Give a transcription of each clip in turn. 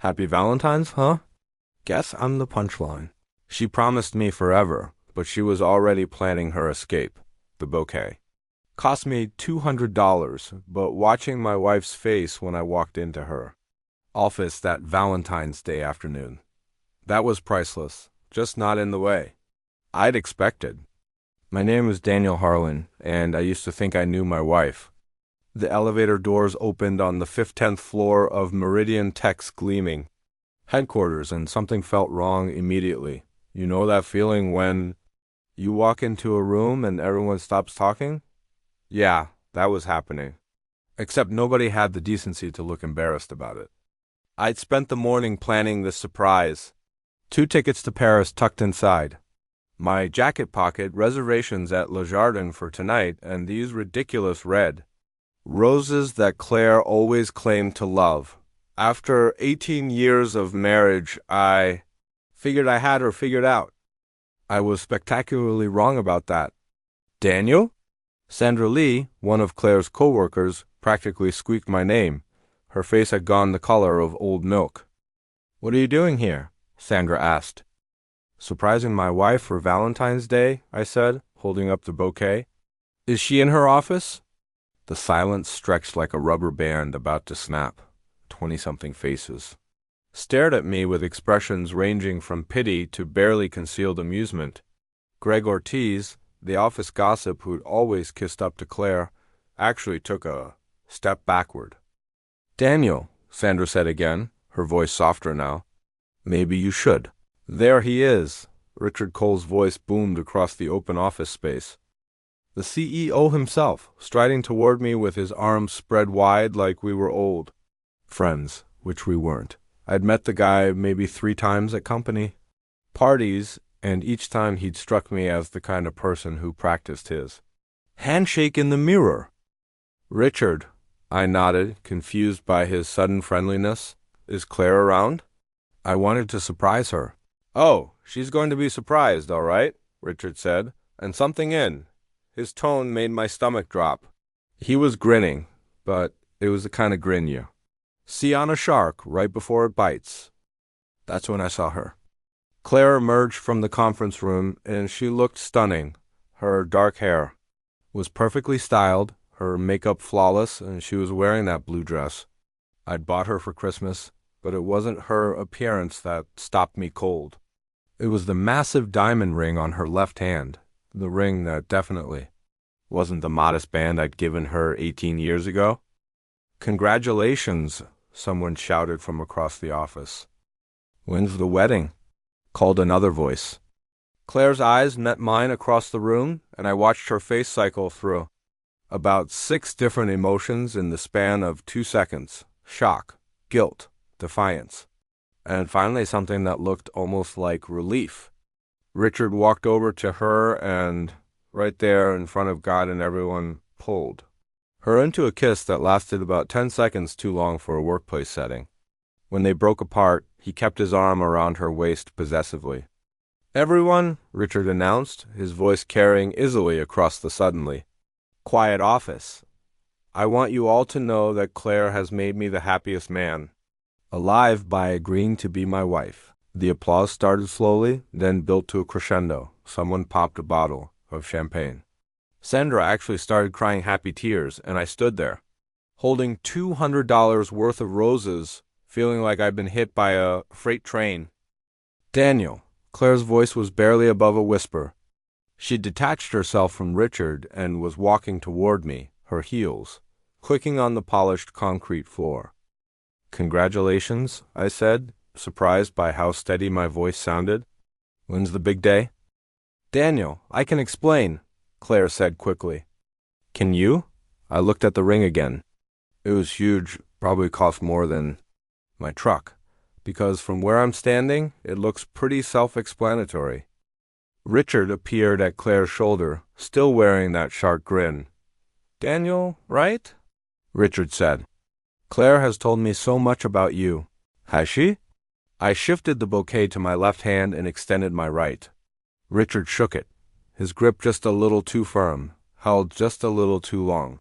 Happy Valentine's, huh? Guess I'm the punchline. She promised me forever, but she was already planning her escape. The bouquet. Cost me $200, but watching my wife's face when I walked into her office that Valentine's Day afternoon, that was priceless, just not in the way I'd expected. My name is Daniel Harlan, and I used to think I knew my wife. The elevator doors opened on the 10th floor of Meridian Tech's gleaming headquarters, and something felt wrong immediately. You know that feeling when you walk into a room and everyone stops talking? Yeah, that was happening. Except nobody had the decency to look embarrassed about it. I'd spent the morning planning this surprise. 2 tickets to Paris tucked inside. My jacket pocket, reservations at Le Jardin for tonight, and these ridiculous red roses that Claire always claimed to love. After 18 years of marriage, I figured I had her figured out. I was spectacularly wrong about that. Daniel? Sandra Lee, one of Claire's co-workers, practically squeaked my name. Her face had gone the color of old milk. What are you doing here? Sandra asked. Surprising my wife for Valentine's Day, I said, holding up the bouquet. Is she in her office? The silence stretched like a rubber band about to snap. 20-something faces stared at me with expressions ranging from pity to barely concealed amusement. Greg Ortiz, the office gossip who'd always kissed up to Claire, actually took a step backward. Daniel, Sandra said again, her voice softer now. Maybe you should. There he is. Richard Cole's voice boomed across the open office space. The CEO himself, striding toward me with his arms spread wide like we were old friends, which we weren't. I'd met the guy maybe 3 times at company parties, and each time he'd struck me as the kind of person who practiced his handshake in the mirror. Richard, I nodded, confused by his sudden friendliness. Is Claire around? I wanted to surprise her. Oh, she's going to be surprised, all right, Richard said, and something in. His tone made my stomach drop. He was grinning, but it was the kind of grin you see on a shark right before it bites. That's when I saw her. Claire emerged from the conference room, and she looked stunning. Her dark hair was perfectly styled, her makeup flawless, and she was wearing that blue dress I'd bought her for Christmas, but it wasn't her appearance that stopped me cold. It was the massive diamond ring on her left hand, the ring that definitely wasn't the modest band I'd given her 18 years ago. Congratulations, someone shouted from across the office. When's the wedding? Called another voice. Claire's eyes met mine across the room, and I watched her face cycle through about 6 different emotions in the span of 2 seconds. Shock, guilt, defiance, and finally something that looked almost like relief. Richard walked over to her and, right there in front of God and everyone, pulled her into a kiss that lasted about 10 seconds too long for a workplace setting. When they broke apart, he kept his arm around her waist possessively. Everyone, Richard announced, his voice carrying easily across the suddenly quiet office. I want you all to know that Claire has made me the happiest man alive by agreeing to be my wife. The applause started slowly, then built to a crescendo. Someone popped a bottle of champagne. Sandra actually started crying happy tears, and I stood there, holding $200 worth of roses, feeling like I'd been hit by a freight train. Daniel, Claire's voice was barely above a whisper. She detached herself from Richard and was walking toward me, her heels clicking on the polished concrete floor. Congratulations, I said, surprised by how steady my voice sounded. When's the big day? Daniel, I can explain, Claire said quickly. Can you? I looked at the ring again. It was huge, probably cost more than my truck, because from where I'm standing, it looks pretty self-explanatory. Richard appeared at Claire's shoulder, still wearing that sharp grin. Daniel, right? Richard said. Claire has told me so much about you. Has she? I shifted the bouquet to my left hand and extended my right. Richard shook it, his grip just a little too firm, held just a little too long.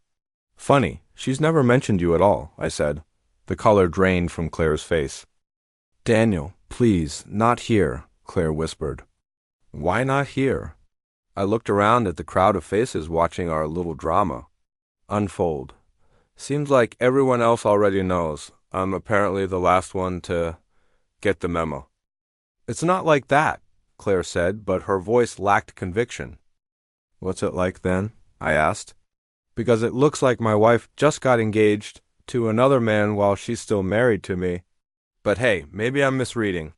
Funny, she's never mentioned you at all, I said. The color drained from Claire's face. Daniel, please, not here, Claire whispered. Why not here? I looked around at the crowd of faces watching our little drama unfold. Seems like everyone else already knows. I'm apparently the last one to get the memo. It's not like that, Claire said, but her voice lacked conviction. What's it like then? I asked. Because it looks like my wife just got engaged to another man while she's still married to me. But hey, maybe I'm misreading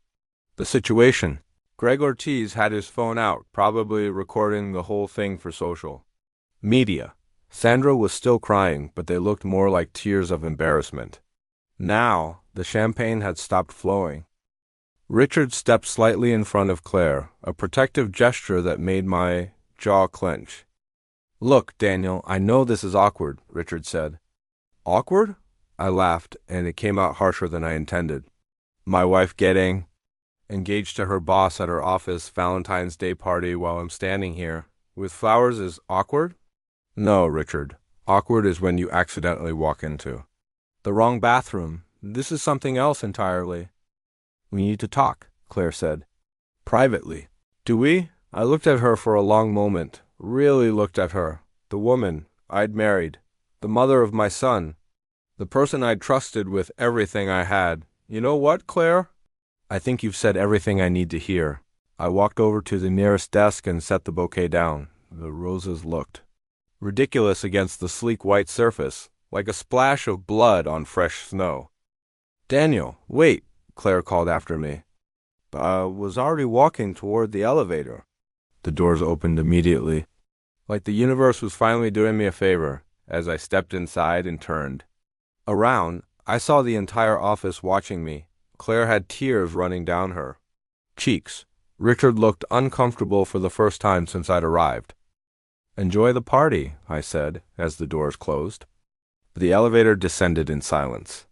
the situation. Greg Ortiz had his phone out, probably recording the whole thing for social media. Sandra was still crying, but they looked more like tears of embarrassment. Now, the champagne had stopped flowing. Richard stepped slightly in front of Claire, a protective gesture that made my jaw clench. Look, Daniel, I know this is awkward, Richard said. Awkward? I laughed, and it came out harsher than I intended. My wife getting engaged to her boss at her office Valentine's Day party while I'm standing here with flowers is awkward? No, Richard. Awkward is when you accidentally walk into the wrong bathroom. This is something else entirely. We need to talk, Claire said. Privately. Do we? I looked at her for a long moment, really looked at her. The woman I'd married, the mother of my son, the person I'd trusted with everything I had. You know what, Claire? I think you've said everything I need to hear. I walked over to the nearest desk and set the bouquet down. The roses looked ridiculous against the sleek white surface, like a splash of blood on fresh snow. Daniel, wait, Claire called after me. I was already walking toward the elevator. The doors opened immediately, like the universe was finally doing me a favor, as I stepped inside and turned around. I saw the entire office watching me. Claire had tears running down her cheeks. Richard looked uncomfortable for the first time since I'd arrived. Enjoy the party, I said, as the doors closed. The elevator descended in silence.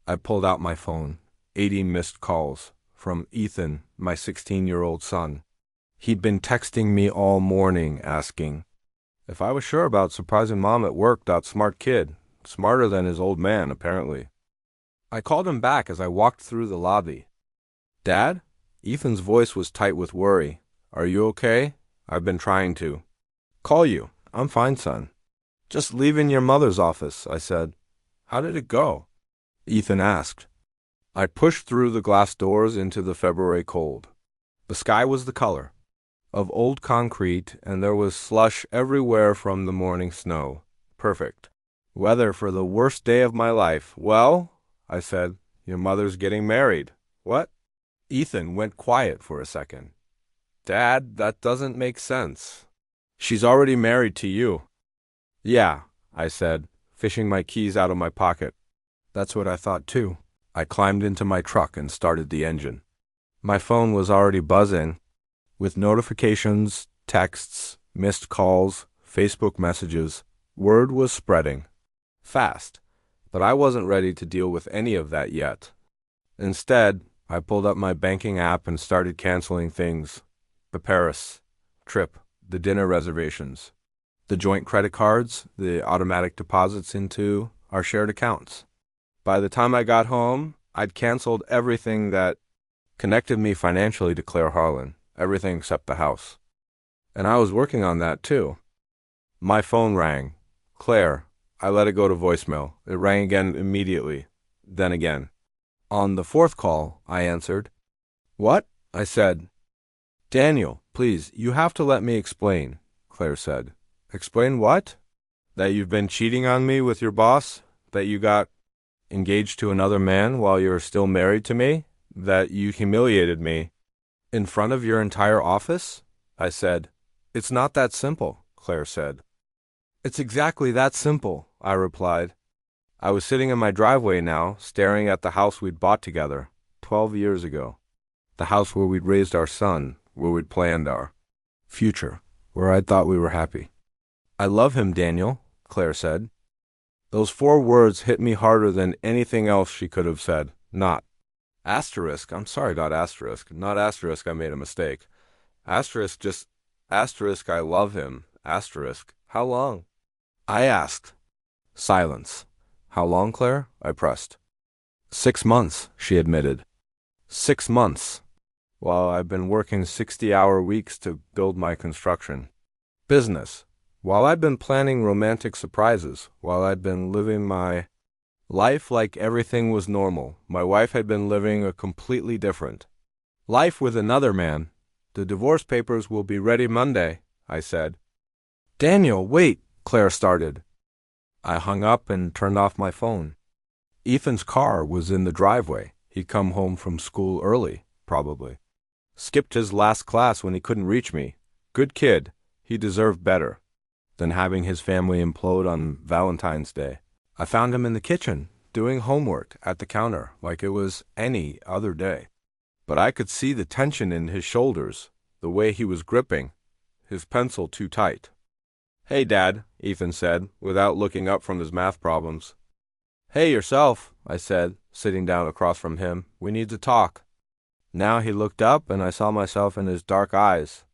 I pulled out my phone. 80 missed calls from Ethan, my 16-year-old son. He'd been texting me all morning asking if I was sure about surprising Mom at work. That smart kid. Smarter than his old man, apparently. I called him back as I walked through the lobby. Dad? Ethan's voice was tight with worry. Are you okay? I've been trying to call you. I'm fine, son. Just leaving your mother's office, I said. How did it go? Ethan asked. I pushed through the glass doors into the February cold. The sky was the color of old concrete, and there was slush everywhere from the morning snow. Perfect weather for the worst day of my life. Well, I said, your mother's getting married. What? Ethan went quiet for a second. Dad, that doesn't make sense. She's already married to you. Yeah, I said, fishing my keys out of my pocket. That's what I thought too. I climbed into my truck and started the engine. My phone was already buzzing with notifications, texts, missed calls, Facebook messages. Word was spreading fast, but I wasn't ready to deal with any of that yet. Instead, I pulled up my banking app and started canceling things. The Paris trip, the dinner reservations, the joint credit cards, the automatic deposits into our shared accounts. By the time I got home, I'd canceled everything that connected me financially to Claire Harlan, everything except the house. And I was working on that too. My phone rang. Claire. I let it go to voicemail. It rang again immediately, then again. On the fourth call, I answered. What? I said. Daniel, please, you have to let me explain, Claire said. Explain what? That you've been cheating on me with your boss? That you got engaged to another man while you were still married to me? That you humiliated me in front of your entire office? I said. It's not that simple, Claire said. It's exactly that simple, I replied. I was sitting in my driveway now, staring at the house we'd bought together 12 years ago. The house where we'd raised our son, where we'd planned our future, where I thought we were happy. I love him, Daniel, Claire said. Those 4 words hit me harder than anything else she could have said. Not asterisk, I'm sorry, not asterisk. Not asterisk, I made a mistake. Asterisk, just asterisk, I love him. Asterisk, how long? I asked. Silence. How long, Claire? I pressed. 6 months, she admitted. 6 months, while I've been working 60-hour weeks to build my construction business, while I've been planning romantic surprises, while I'd been living my life like everything was normal. My wife had been living a completely different life with another man. The divorce papers will be ready Monday, I said. Daniel, wait, Claire started. I hung up and turned off my phone. Ethan's car was in the driveway. He'd come home from school early, probably. Skipped his last class when he couldn't reach me. Good kid. He deserved better than having his family implode on Valentine's Day. I found him in the kitchen, doing homework at the counter like it was any other day. But I could see the tension in his shoulders, the way he was gripping, his pencil too tight. Hey, Dad, Ethan said, without looking up from his math problems. Hey, yourself, I said, sitting down across from him. We need to talk. Now he looked up, and I saw myself in his dark eyes.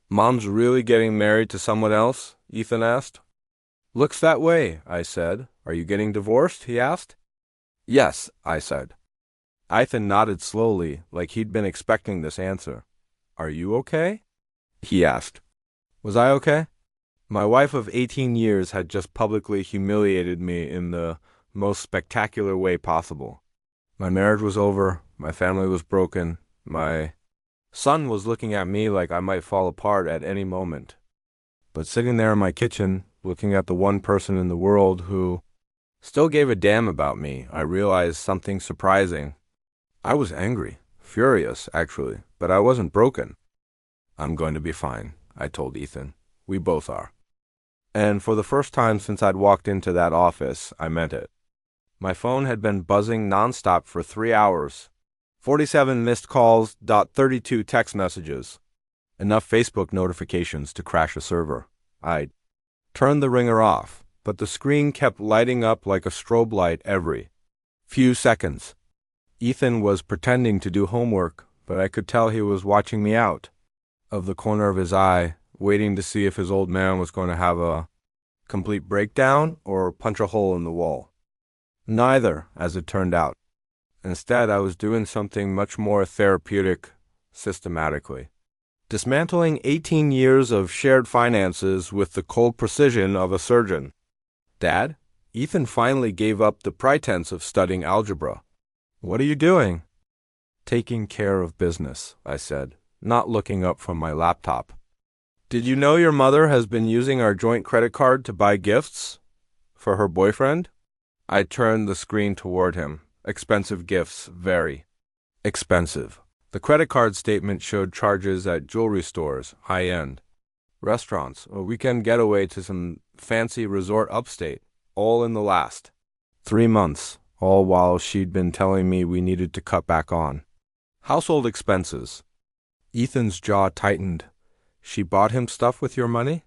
Mom's really getting married to someone else? Ethan asked. Looks that way, I said. Are you getting divorced? He asked. Yes, I said. Ethan nodded slowly, like he'd been expecting this answer. Are you okay? He asked. Was I okay? My wife of 18 years had just publicly humiliated me in the most spectacular way possible. My marriage was over, my family was broken, my son was looking at me like I might fall apart at any moment. But sitting there in my kitchen, looking at the one person in the world who still gave a damn about me, I realized something surprising. I was angry, furious, actually, but I wasn't broken. I'm going to be fine, I told Ethan. We both are. And for the first time since I'd walked into that office, I meant it. My phone had been buzzing nonstop for 3 hours. 47 missed calls, 32 text messages. Enough Facebook notifications to crash a server. I'd turned the ringer off, but the screen kept lighting up like a strobe light every few seconds. Ethan was pretending to do homework, but I could tell he was watching me out of the corner of his eye, waiting to see if his old man was going to have a complete breakdown or punch a hole in the wall. Neither, as it turned out. Instead, I was doing something much more therapeutic systematically. Dismantling 18 years of shared finances with the cold precision of a surgeon. Dad, Ethan finally gave up the pretense of studying algebra. What are you doing? Taking care of business, I said, not looking up from my laptop. Did you know your mother has been using our joint credit card to buy gifts for her boyfriend? I turned the screen toward him. Expensive gifts, very expensive. The credit card statement showed charges at jewelry stores, high-end, restaurants, a weekend getaway to some fancy resort upstate, all in the last 3 months, all while she'd been telling me we needed to cut back on household expenses. Ethan's jaw tightened. She bought him stuff with your money?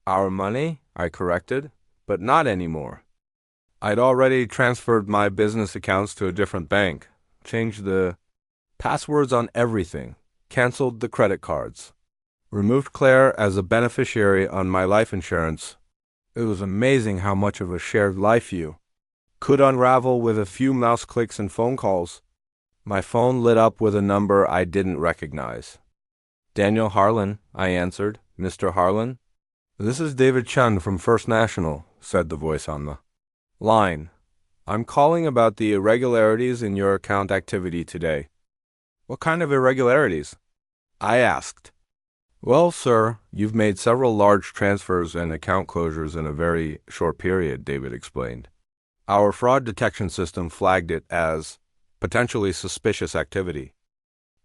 Our money, I corrected, but not anymore. I'd already transferred my business accounts to a different bank, changed the passwords on everything, canceled the credit cards, removed Claire as a beneficiary on my life insurance. It was amazing how much of a shared life you could unravel with a few mouse clicks and phone calls. My phone lit up with a number I didn't recognize. Daniel Harlan, I answered. Mr. Harlan? This is David Chun from First National, said the voice on the line. I'm calling about the irregularities in your account activity today. What kind of irregularities? I asked. Well, sir, you've made several large transfers and account closures in a very short period, David explained. Our fraud detection system flagged it as potentially suspicious activity.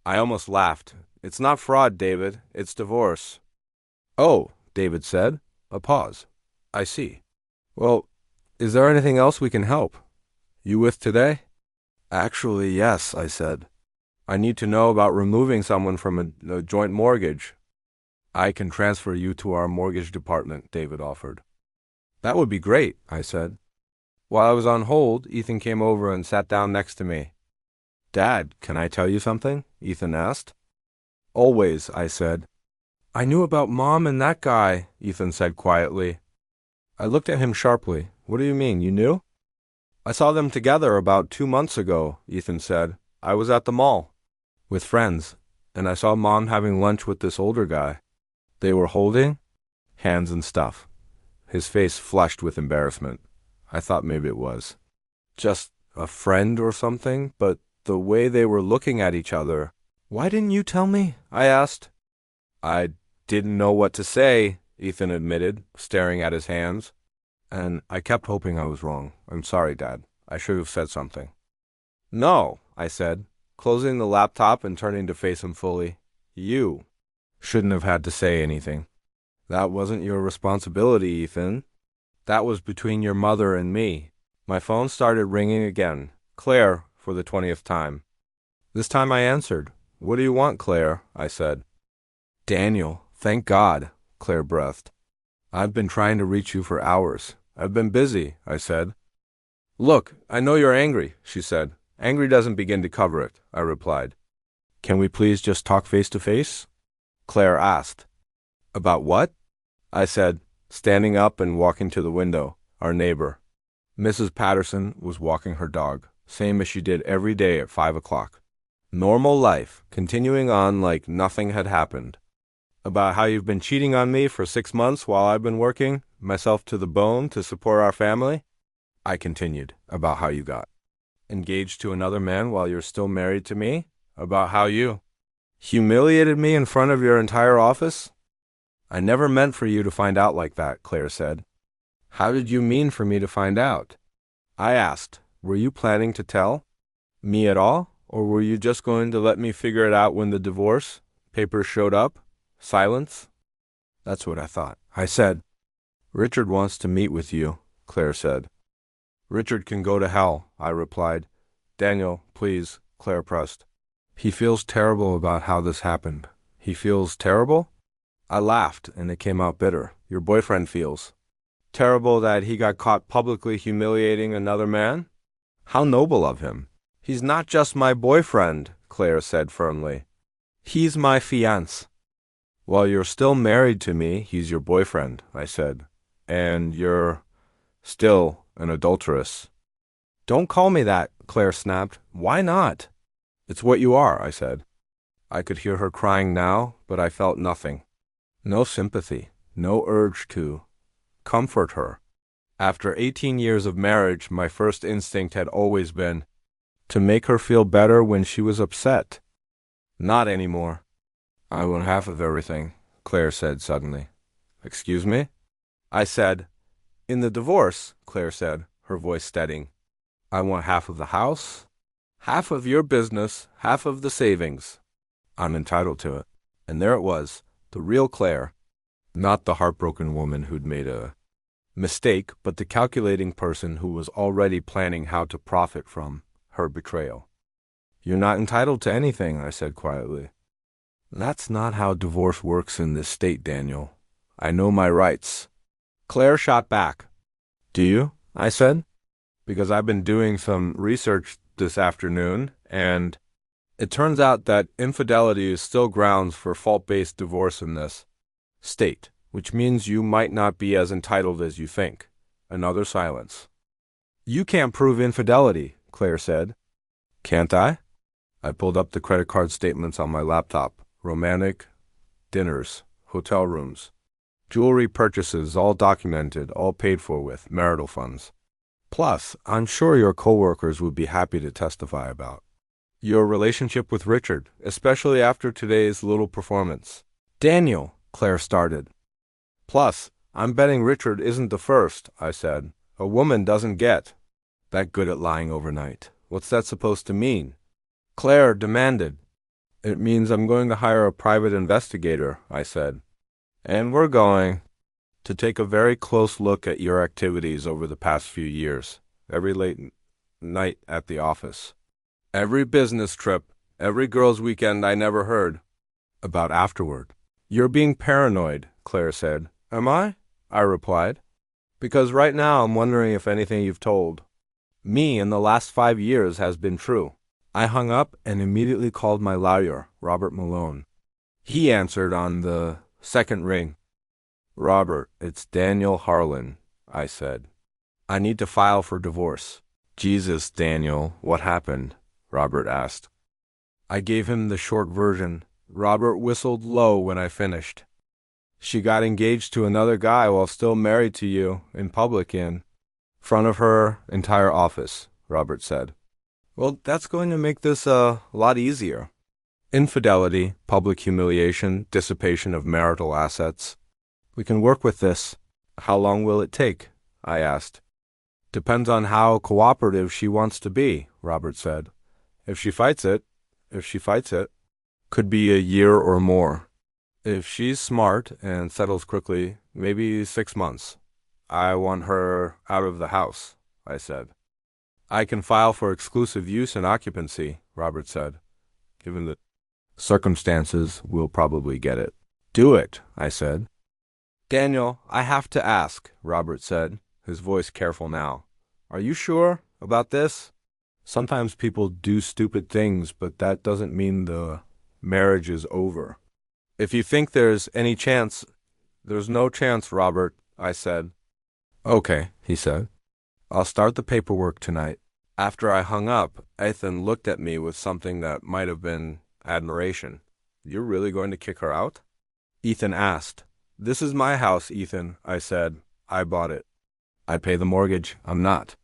I almost laughed. It's not fraud, David. It's divorce. Oh, David said. A pause. I see. Well, is there anything else we can help? You with today? Actually, yes, I said. I need to know about removing someone from a joint mortgage. I can transfer you to our mortgage department, David offered. That would be great, I said. While I was on hold, Ethan came over and sat down next to me. Dad, can I tell you something? Ethan asked. Always, I said. I knew about Mom and that guy, Ethan said quietly. I looked at him sharply. What do you mean, you knew? I saw them together about 2 months ago, Ethan said. I was at the mall. With friends, and I saw Mom having lunch with this older guy. They were holding hands and stuff. His face flushed with embarrassment. I thought maybe it was just a friend or something, but the way they were looking at each other. Why didn't you tell me? I asked. I didn't know what to say, Ethan admitted, staring at his hands. And I kept hoping I was wrong. I'm sorry, Dad. I should have said something. No, I said, closing the laptop and turning to face him fully. You shouldn't have had to say anything. That wasn't your responsibility, Ethan. That was between your mother and me. My phone started ringing again. Claire, for the 20th time. This time I answered. What do you want, Claire? I said. Daniel, thank God, Claire breathed. I've been trying to reach you for hours. I've been busy, I said. Look, I know you're angry, she said. Angry doesn't begin to cover it, I replied. Can we please just talk face to face? Claire asked. About what? I said, standing up and walking to the window. Our neighbor, Mrs. Patterson, was walking her dog, same as she did every day at 5 o'clock. Normal life, continuing on like nothing had happened. About how you've been cheating on me for 6 months while I've been working myself to the bone to support our family? I continued. About how you got engaged to another man while you're still married to me? About how you humiliated me in front of your entire office? I never meant for you to find out like that, Claire said. How did you mean for me to find out? I asked. Were you planning to tell me at all? Or were you just going to let me figure it out when the divorce papers showed up? Silence? That's what I thought. I said, Richard wants to meet with you, Claire said. Richard can go to hell, I replied. Daniel, please, Claire pressed. He feels terrible about how this happened. He feels terrible? I laughed, and it came out bitter. Your boyfriend feels terrible that he got caught publicly humiliating another man? How noble of him. He's not just my boyfriend, Claire said firmly. He's my fiancé. While you're still married to me, he's your boyfriend, I said. And you're still an adulteress. Don't call me that, Claire snapped. Why not? It's what you are, I said. I could hear her crying now, but I felt nothing. No sympathy, no urge to comfort her. After 18 years of marriage, my first instinct had always been to make her feel better when she was upset. Not anymore. I want half of everything, Claire said suddenly. Excuse me? I said, in the divorce, Claire said, her voice steadying. I want half of the house, half of your business, half of the savings. I'm entitled to it. And there it was, the real Claire. Not the heartbroken woman who'd made a mistake, but the calculating person who was already planning how to profit from her betrayal. You're not entitled to anything, I said quietly. That's not how divorce works in this state, Daniel. I know my rights. Claire shot back. Do you? I said. Because I've been doing some research this afternoon, and it turns out that infidelity is still grounds for fault-based divorce in this state, which means you might not be as entitled as you think. Another silence. You can't prove infidelity, Claire said. Can't I? I pulled up the credit card statements on my laptop. Romantic dinners, hotel rooms, jewelry purchases, all documented, all paid for with marital funds. Plus, I'm sure your coworkers would be happy to testify about your relationship with Richard, especially after today's little performance. Daniel, Claire started. Plus, I'm betting Richard isn't the first, I said. A woman doesn't get that good at lying overnight. What's that supposed to mean? Claire demanded. It means I'm going to hire a private investigator, I said. And we're going to take a very close look at your activities over the past few years. Every late night at the office. Every business trip. Every girls' weekend I never heard about afterward. You're being paranoid, Claire said. Am I? I replied. Because right now I'm wondering if anything you've told me in the last 5 years has been true. I hung up and immediately called my lawyer, Robert Malone. He answered on the second ring. Robert, it's Daniel Harlan, I said. I need to file for divorce. Jesus, Daniel, what happened? Robert asked. I gave him the short version. Robert whistled low when I finished. She got engaged to another guy while still married to you in public in front of her entire office, Robert said. Well, that's going to make this a lot easier. Infidelity, public humiliation, dissipation of marital assets. We can work with this. How long will it take? I asked. Depends on how cooperative she wants to be, Robert said. If she fights it, could be a year or more. If she's smart and settles quickly, maybe 6 months. I want her out of the house, I said. I can file for exclusive use and occupancy, Robert said. Given the circumstances, we'll probably get it. Do it, I said. Daniel, I have to ask, Robert said, his voice careful now. Are you sure about this? Sometimes people do stupid things, but that doesn't mean the marriage is over. If you think there's any chance, there's no chance, Robert, I said. Okay, he said. I'll start the paperwork tonight. After I hung up, Ethan looked at me with something that might have been admiration. You're really going to kick her out? Ethan asked. This is my house, Ethan, I said. I bought it. I pay the mortgage. I'm not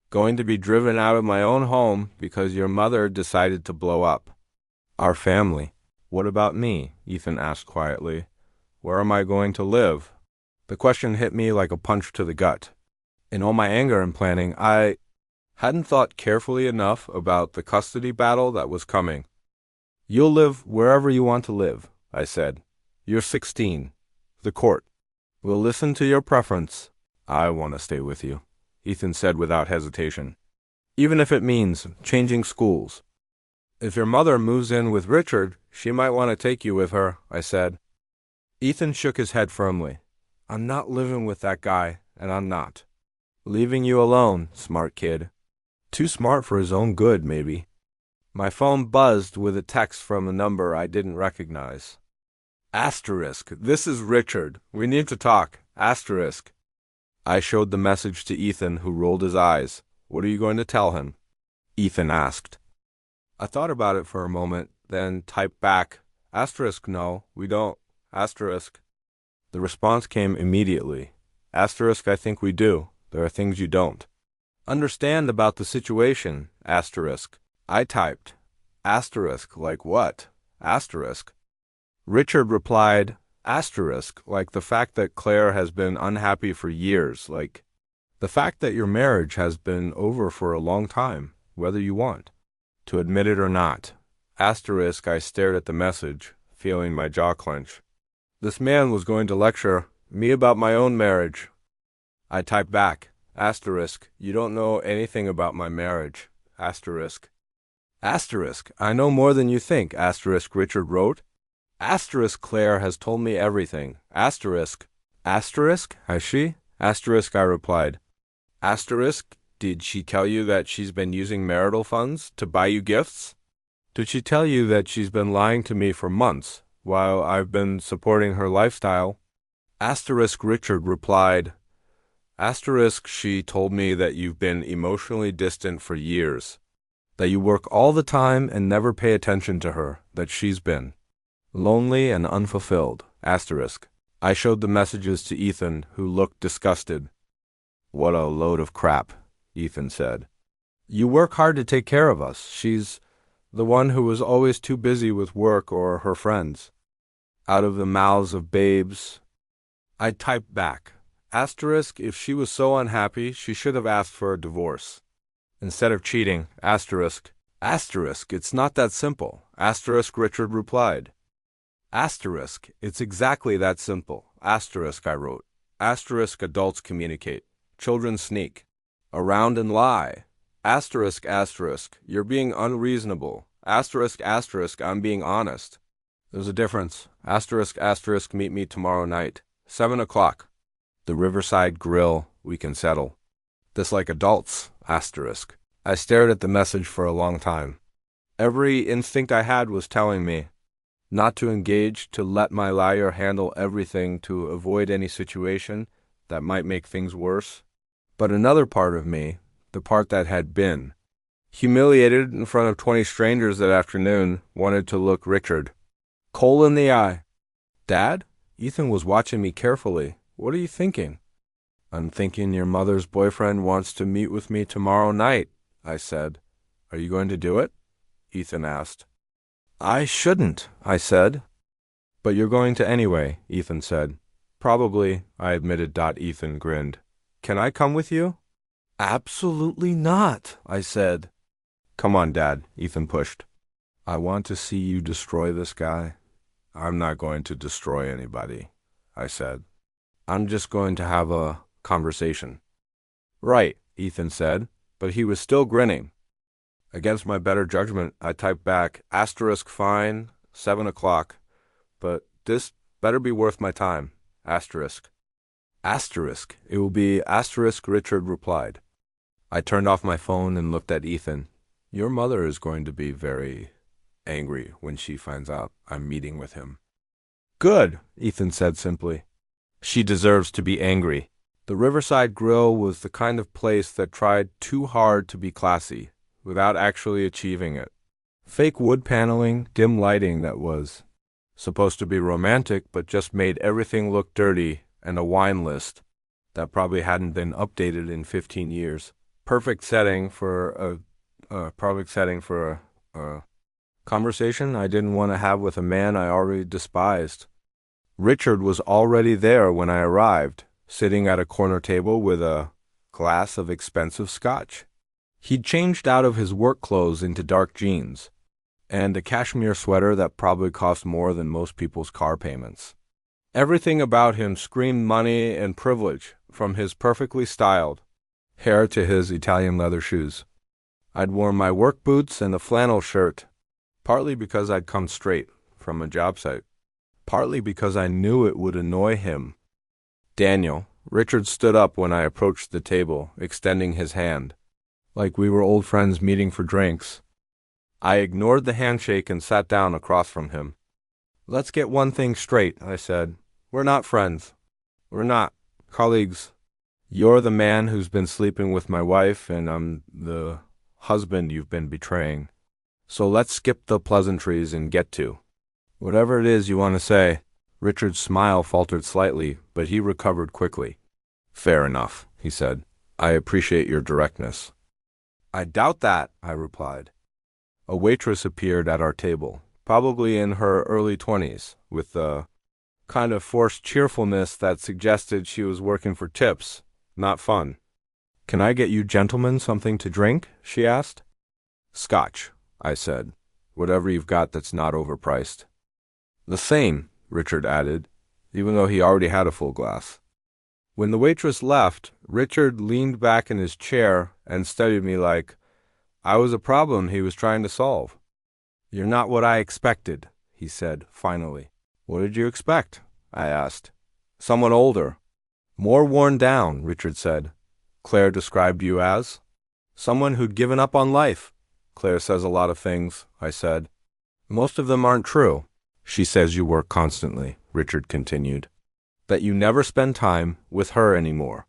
going to be driven out of my own home because your mother decided to blow up our family. What about me? Ethan asked quietly. Where am I going to live? The question hit me like a punch to the gut. In all my anger and planning, I hadn't thought carefully enough about the custody battle that was coming. You'll live wherever you want to live, I said. You're 16. The court will listen to your preference. I want to stay with you, Ethan said without hesitation. Even if it means changing schools. If your mother moves in with Richard, she might want to take you with her, I said. Ethan shook his head firmly. I'm not living with that guy, and I'm not. Leaving you alone, smart kid. Too smart for his own good, maybe. My phone buzzed with a text from a number I didn't recognize. Asterisk, this is Richard. We need to talk. Asterisk. I showed the message to Ethan, who rolled his eyes. What are you going to tell him? Ethan asked. I thought about it for a moment, then typed back, Asterisk, no, we don't. Asterisk. The response came immediately. Asterisk, I think we do. There are things you don't understand about the situation. Asterisk. I typed. Asterisk, like what? Asterisk. Richard replied, asterisk, like the fact that Claire has been unhappy for years, like the fact that your marriage has been over for a long time, whether you want to admit it or not. Asterisk, I stared at the message, feeling my jaw clench. This man was going to lecture me about my own marriage. I typed back, asterisk, you don't know anything about my marriage. Asterisk. Asterisk, I know more than you think, asterisk, Richard wrote. Asterisk, Claire has told me everything. Asterisk. Asterisk, has she? Asterisk, I replied. Asterisk, did she tell you that she's been using marital funds to buy you gifts? Did she tell you that she's been lying to me for months while I've been supporting her lifestyle? Asterisk, Richard replied. Asterisk, she told me that you've been emotionally distant for years, that you work all the time and never pay attention to her, that she's been lonely and unfulfilled. Asterisk. I showed the messages to Ethan, who looked disgusted. What a load of crap, Ethan said. You work hard to take care of us. She's the one who was always too busy with work or her friends. Out of the mouths of babes. I typed back. Asterisk, if she was so unhappy, she should have asked for a divorce instead of cheating. Asterisk. Asterisk, it's not that simple. Asterisk, Richard replied. Asterisk, it's exactly that simple. Asterisk, I wrote. Asterisk, adults communicate. Children sneak around and lie. Asterisk, asterisk, you're being unreasonable. Asterisk, asterisk, I'm being honest. There's a difference. Asterisk, asterisk, meet me tomorrow night. 7 o'clock. The Riverside Grill, we can settle this like adults. Asterisk. I stared at the message for a long time. Every instinct I had was telling me not to engage, to let my liar handle everything, to avoid any situation that might make things worse. But another part of me, the part that had been, Humiliated in front of 20 strangers that afternoon, wanted to look Richard coal in the eye. Dad? Ethan was watching me carefully. What are you thinking? I'm thinking your mother's boyfriend wants to meet with me tomorrow night, I said. Are you going to do it? Ethan asked. I shouldn't, I said. But you're going to anyway, Ethan said. Probably, I admitted. Ethan grinned. Can I come with you? Absolutely not, I said. Come on, Dad, Ethan pushed. I want to see you destroy this guy. I'm not going to destroy anybody, I said. I'm just going to have a conversation. Right, Ethan said, but he was still grinning. Against my better judgment, I typed back, fine, 7 o'clock, but this better be worth my time, asterisk. Asterisk, it will be asterisk, Richard replied. I turned off my phone and looked at Ethan. Your mother is going to be very angry when she finds out I'm meeting with him. Good, Ethan said simply. She deserves to be angry. The Riverside Grill was the kind of place that tried too hard to be classy, without actually achieving it. Fake wood paneling, dim lighting that was supposed to be romantic but just made everything look dirty, and a wine list that probably hadn't been updated in 15 years. Perfect setting for a conversation I didn't want to have with a man I already despised. Richard was already there when I arrived, sitting at a corner table with a glass of expensive scotch. He'd changed out of his work clothes into dark jeans, and a cashmere sweater that probably cost more than most people's car payments. Everything about him screamed money and privilege, from his perfectly styled hair to his Italian leather shoes. I'd worn my work boots and a flannel shirt, partly because I'd come straight from a job site, partly because I knew it would annoy him. Daniel, Richard stood up when I approached the table, extending his hand, like we were old friends meeting for drinks. I ignored the handshake and sat down across from him. Let's get one thing straight, I said. We're not friends. We're not colleagues. You're the man who's been sleeping with my wife, and I'm the husband you've been betraying. So let's skip the pleasantries and get to whatever it is you want to say. Richard's smile faltered slightly, but he recovered quickly. Fair enough, he said. I appreciate your directness. I doubt that, I replied. A waitress appeared at our table, probably in her early 20s, with the kind of forced cheerfulness that suggested she was working for tips, not fun. Can I get you gentlemen something to drink? She asked. Scotch, I said. Whatever you've got that's not overpriced. The same, Richard added, even though he already had a full glass. When the waitress left, Richard leaned back in his chair and studied me like I was a problem he was trying to solve. You're not what I expected, he said, finally. What did you expect? I asked. Someone older. More worn down, Richard said. Claire described you as? Someone who'd given up on life. Claire says a lot of things, I said. Most of them aren't true. She says you work constantly, Richard continued. That you never spend time with her anymore.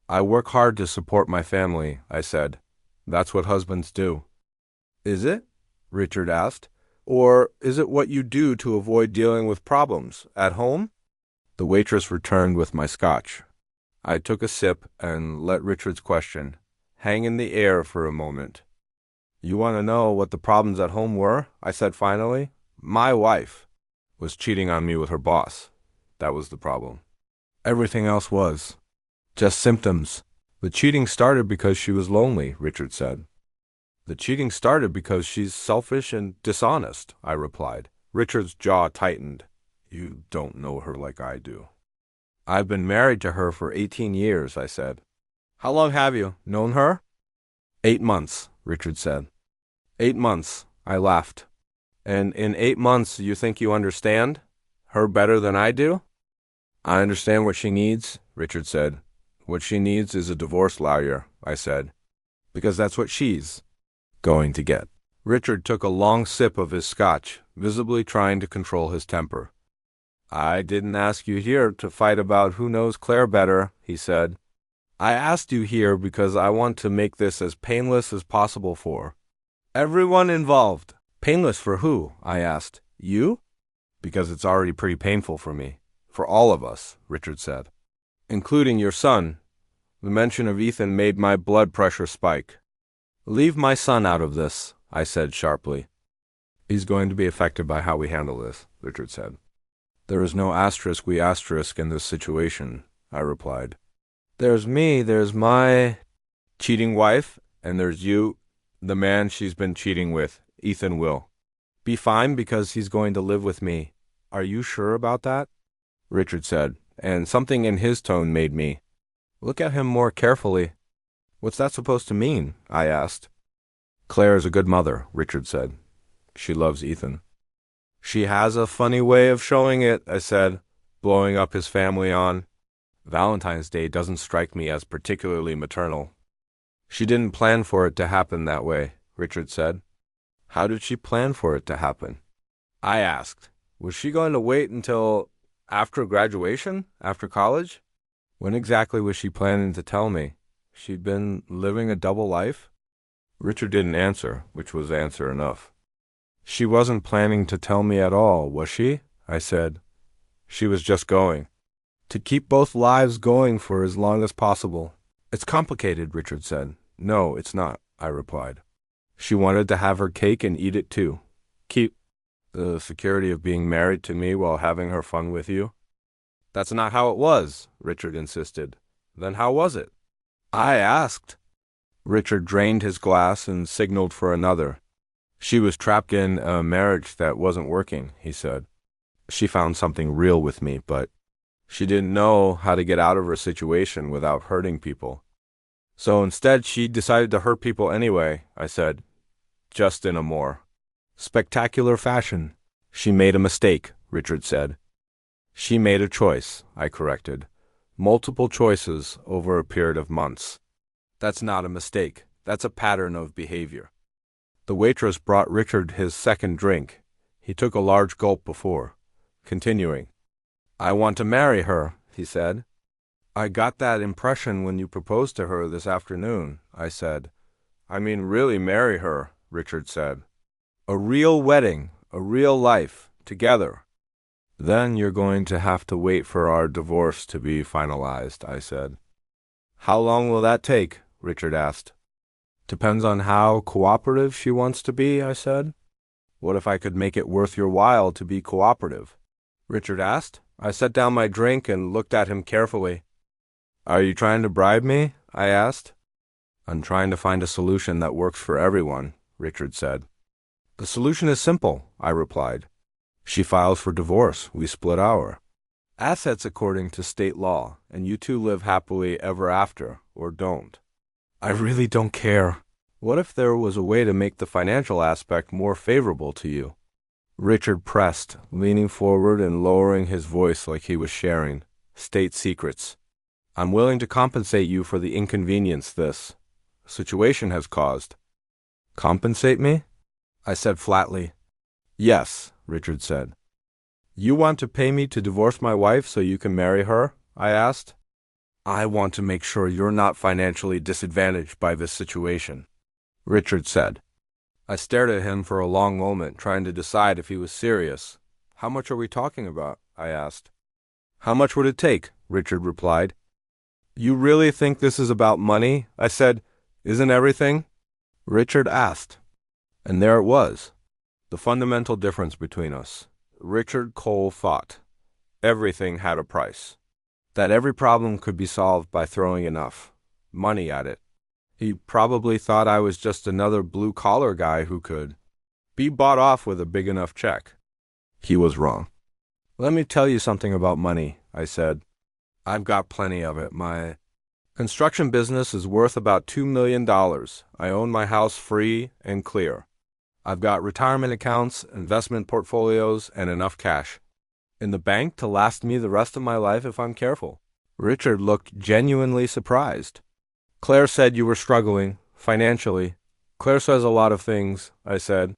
I work hard to support my family, I said. That's what husbands do. Is it? Richard asked. Or is it what you do to avoid dealing with problems at home? The waitress returned with my scotch. I took a sip and let Richard's question hang in the air for a moment. You want to know what the problems at home were? I said finally. My wife was cheating on me with her boss. That was the problem. Everything else was just symptoms. The cheating started because she was lonely, Richard said. The cheating started because she's selfish and dishonest, I replied. Richard's jaw tightened. You don't know her like I do. I've been married to her for 18 years, I said. How long have you known her? 8 months, Richard said. 8 months, I laughed. And in 8 months you think you understand her better than I do? I understand what she needs, Richard said. What she needs is a divorce lawyer, I said. Because that's what she's going to get. Richard took a long sip of his scotch, visibly trying to control his temper. I didn't ask you here to fight about who knows Claire better, he said. I asked you here because I want to make this as painless as possible for everyone involved. Painless for who? I asked. You? Because it's already pretty painful for me. For all of us, Richard said. Including your son. The mention of Ethan made my blood pressure spike. Leave my son out of this, I said sharply. He's going to be affected by how we handle this, Richard said. There is no asterisk we asterisk in this situation, I replied. There's me, there's my cheating wife, and there's you, the man she's been cheating with, Ethan will be fine because he's going to live with me. Are you sure about that? Richard said, and something in his tone made me look at him more carefully. What's that supposed to mean? I asked. Claire is a good mother, Richard said. She loves Ethan. She has a funny way of showing it, I said, blowing up his family on. Valentine's Day doesn't strike me as particularly maternal. She didn't plan for it to happen that way, Richard said. How did she plan for it to happen? I asked. Was she going to wait until after graduation? After college? When exactly was she planning to tell me? She'd been living a double life? Richard didn't answer, which was answer enough. She wasn't planning to tell me at all, was she? I said. She was just going. To keep both lives going for as long as possible. It's complicated, Richard said. No, it's not, I replied. She wanted to have her cake and eat it too. Keep the security of being married to me while having her fun with you. That's not how it was, Richard insisted. Then how was it? I asked. Richard drained his glass and signaled for another. She was trapped in a marriage that wasn't working, he said. She found something real with me, but she didn't know how to get out of her situation without hurting people. So instead, she decided to hurt people anyway, I said, just in a more spectacular fashion. She made a mistake, Richard said. She made a choice, I corrected. Multiple choices over a period of months. That's not a mistake. That's a pattern of behavior. The waitress brought Richard his second drink. He took a large gulp before, continuing. I want to marry her, he said. I got that impression when you proposed to her this afternoon, I said. I mean really marry her, Richard said. A real wedding, a real life, together. Then you're going to have to wait for our divorce to be finalized, I said. How long will that take? Richard asked. Depends on how cooperative she wants to be, I said. What if I could make it worth your while to be cooperative? Richard asked. I set down my drink and looked at him carefully. Are you trying to bribe me? I asked. I'm trying to find a solution that works for everyone, Richard said. The solution is simple, I replied. She files for divorce. We split our assets according to state law, and you two live happily ever after, or don't. I really don't care. What if there was a way to make the financial aspect more favorable to you? Richard pressed, leaning forward and lowering his voice like he was sharing state secrets. I'm willing to compensate you for the inconvenience this situation has caused. Compensate me? I said flatly. Yes, Richard said. You want to pay me to divorce my wife so you can marry her? I asked. I want to make sure you're not financially disadvantaged by this situation, Richard said. I stared at him for a long moment, trying to decide if he was serious. How much are we talking about? I asked. How much would it take? Richard replied. You really think this is about money? I said. Isn't everything? Richard asked. And there it was. The fundamental difference between us. Richard Cole thought everything had a price. That every problem could be solved by throwing enough money at it. He probably thought I was just another blue-collar guy who could be bought off with a big enough check. He was wrong. Let me tell you something about money, I said. I've got plenty of it. My construction business is worth about $2 million. I own my house free and clear. I've got retirement accounts, investment portfolios, and enough cash in the bank to last me the rest of my life if I'm careful. Richard looked genuinely surprised. Claire said you were struggling, financially. Claire says a lot of things, I said.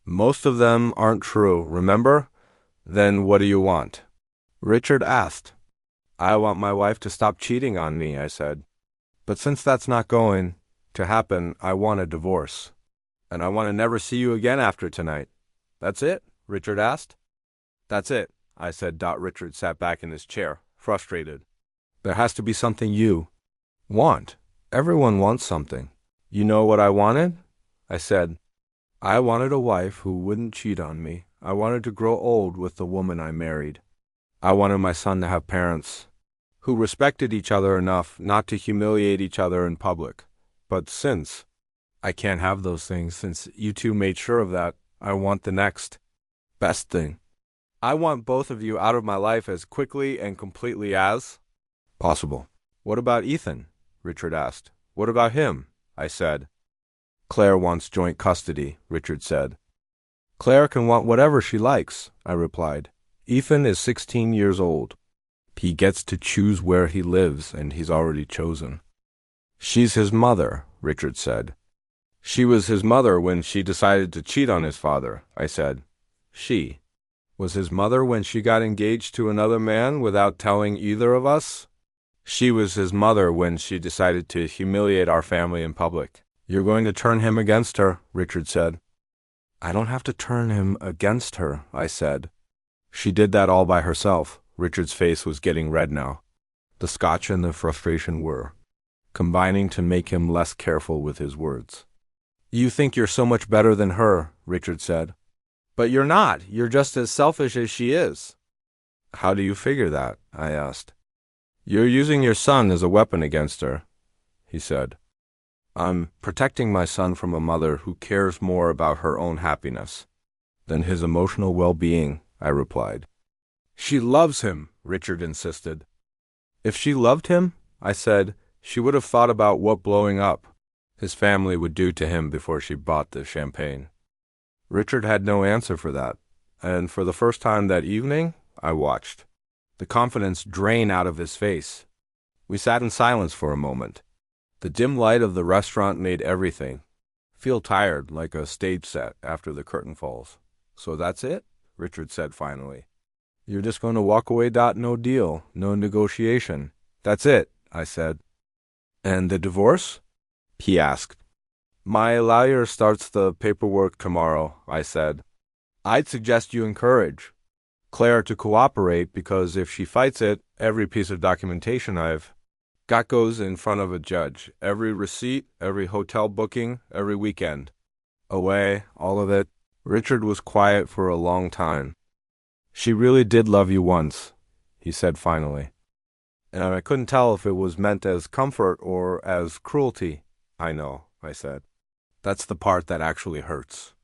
Most of them aren't true, remember? Then what do you want? Richard asked. I want my wife to stop cheating on me, I said. But since that's not going to happen, I want a divorce. And I want to never see you again after tonight. That's it? Richard asked. That's it, I said. Richard sat back in his chair, frustrated. There has to be something you want. Everyone wants something. You know what I wanted? I said. I wanted a wife who wouldn't cheat on me. I wanted to grow old with the woman I married. I wanted my son to have parents who respected each other enough not to humiliate each other in public. But since I can't have those things, since you two made sure of that, I want the next best thing. I want both of you out of my life as quickly and completely as possible. What about Ethan? Richard asked. What about him? I said. Claire wants joint custody, Richard said. Claire can want whatever she likes, I replied. Ethan is 16 years old. He gets to choose where he lives, and he's already chosen. She's his mother, Richard said. She was his mother when she decided to cheat on his father, I said. She was his mother when she got engaged to another man without telling either of us? She was his mother when she decided to humiliate our family in public. You're going to turn him against her, Richard said. I don't have to turn him against her, I said. She did that all by herself. Richard's face was getting red now. The scotch and the frustration were combining to make him less careful with his words. You think you're so much better than her, Richard said. But you're not. You're just as selfish as she is. How do you figure that? I asked. You're using your son as a weapon against her, he said. I'm protecting my son from a mother who cares more about her own happiness than his emotional well-being, I replied. She loves him, Richard insisted. If she loved him, I said, she would have thought about what blowing up his family would do to him before she bought the champagne. Richard had no answer for that, and for the first time that evening, I watched the confidence drain out of his face. We sat in silence for a moment. The dim light of the restaurant made everything feel tired, like a stage set after the curtain falls. So that's it? Richard said finally. You're just going to walk away? No deal, no negotiation. That's it, I said. And the divorce? He asked. My lawyer starts the paperwork tomorrow, I said. I'd suggest you encourage Claire to cooperate, because if she fights it, every piece of documentation I've got goes in front of a judge. Every receipt, every hotel booking, every weekend. Away, all of it. Richard was quiet for a long time. She really did love you once, he said finally. And I couldn't tell if it was meant as comfort or as cruelty. I know, I said. That's the part that actually hurts.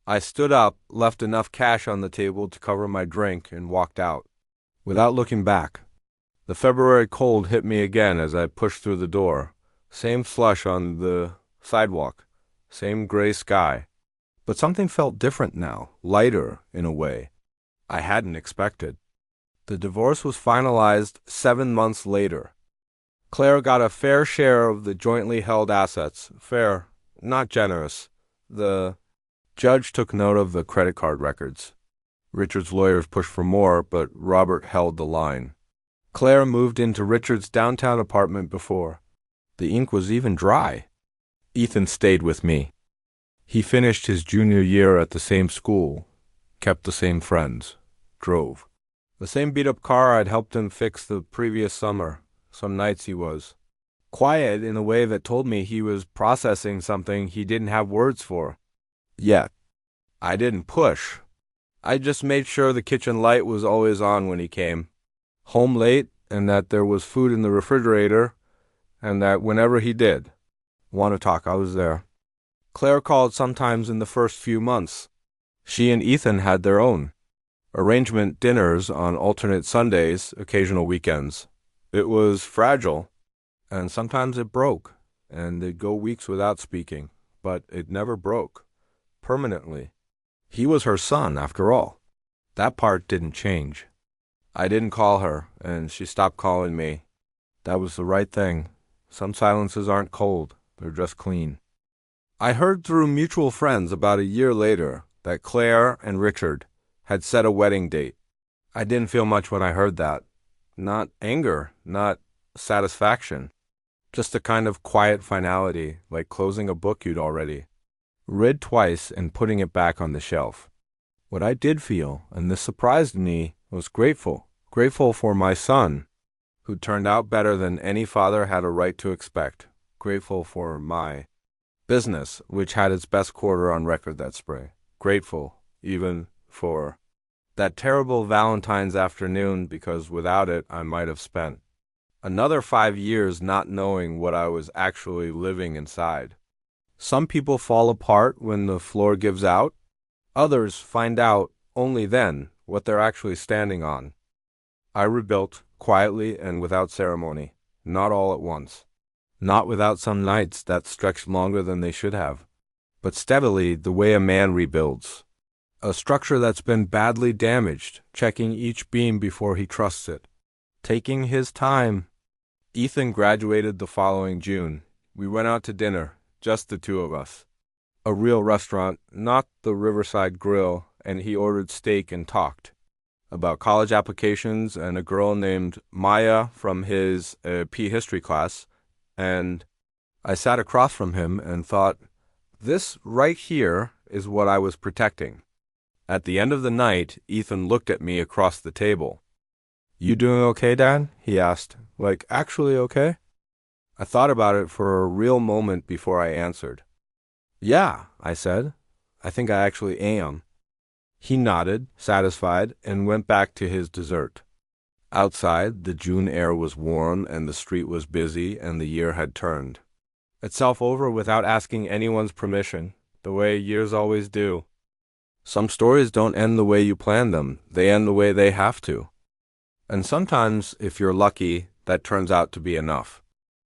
I stood up, left enough cash on the table to cover my drink, and walked out, without looking back. The February cold hit me again as I pushed through the door. Same slush on the sidewalk, same gray sky. But something felt different now, lighter in a way I hadn't expected. The divorce was finalized 7 months later. Claire got a fair share of the jointly held assets. Fair, not generous. The judge took note of the credit card records. Richard's lawyers pushed for more, but Robert held the line. Claire moved into Richard's downtown apartment before the ink was even dry. Ethan stayed with me. He finished his junior year at the same school, kept the same friends, drove the same beat-up car I'd helped him fix the previous summer. Some nights he was quiet in a way that told me he was processing something he didn't have words for yet. I didn't push. I just made sure the kitchen light was always on when he came home late, and that there was food in the refrigerator, and that whenever he did want to talk, I was there. Claire called sometimes in the first few months. She and Ethan had their own arrangement dinners on alternate Sundays, occasional weekends. It was fragile, and sometimes it broke, and they'd go weeks without speaking, but it never broke. Permanently. He was her son, after all. That part didn't change. I didn't call her, and she stopped calling me. That was the right thing. Some silences aren't cold, they're just clean. I heard through mutual friends about a year later that Claire and Richard had set a wedding date. I didn't feel much when I heard that. Not anger, not satisfaction. Just a kind of quiet finality, like closing a book you'd already read twice and putting it back on the shelf. What I did feel, and this surprised me, was grateful. Grateful for my son, who turned out better than any father had a right to expect. Grateful for my business, which had its best quarter on record that spring. Grateful, even, for that terrible Valentine's afternoon, because without it, I might have spent another 5 years not knowing what I was actually living inside. Some people fall apart when the floor gives out. Others find out only then what they're actually standing on. I rebuilt, quietly and without ceremony, not all at once. Not without some nights that stretched longer than they should have, but steadily the way a man rebuilds. A structure that's been badly damaged, checking each beam before he trusts it. Taking his time. Ethan graduated the following June. We went out to dinner, just the two of us. A real restaurant, not the Riverside Grill, and he ordered steak and talked about college applications and a girl named Maya from his P history class, and I sat across from him and thought, this right here is what I was protecting. At the end of the night, Ethan looked at me across the table. You doing okay, Dad? He asked. Like, actually okay? I thought about it for a real moment before I answered. Yeah, I said. I think I actually am. He nodded, satisfied, and went back to his dessert. Outside, the June air was warm and the street was busy and the year had turned itself over without asking anyone's permission, the way years always do. Some stories don't end the way you plan them. They end the way they have to. And sometimes, if you're lucky, that turns out to be enough.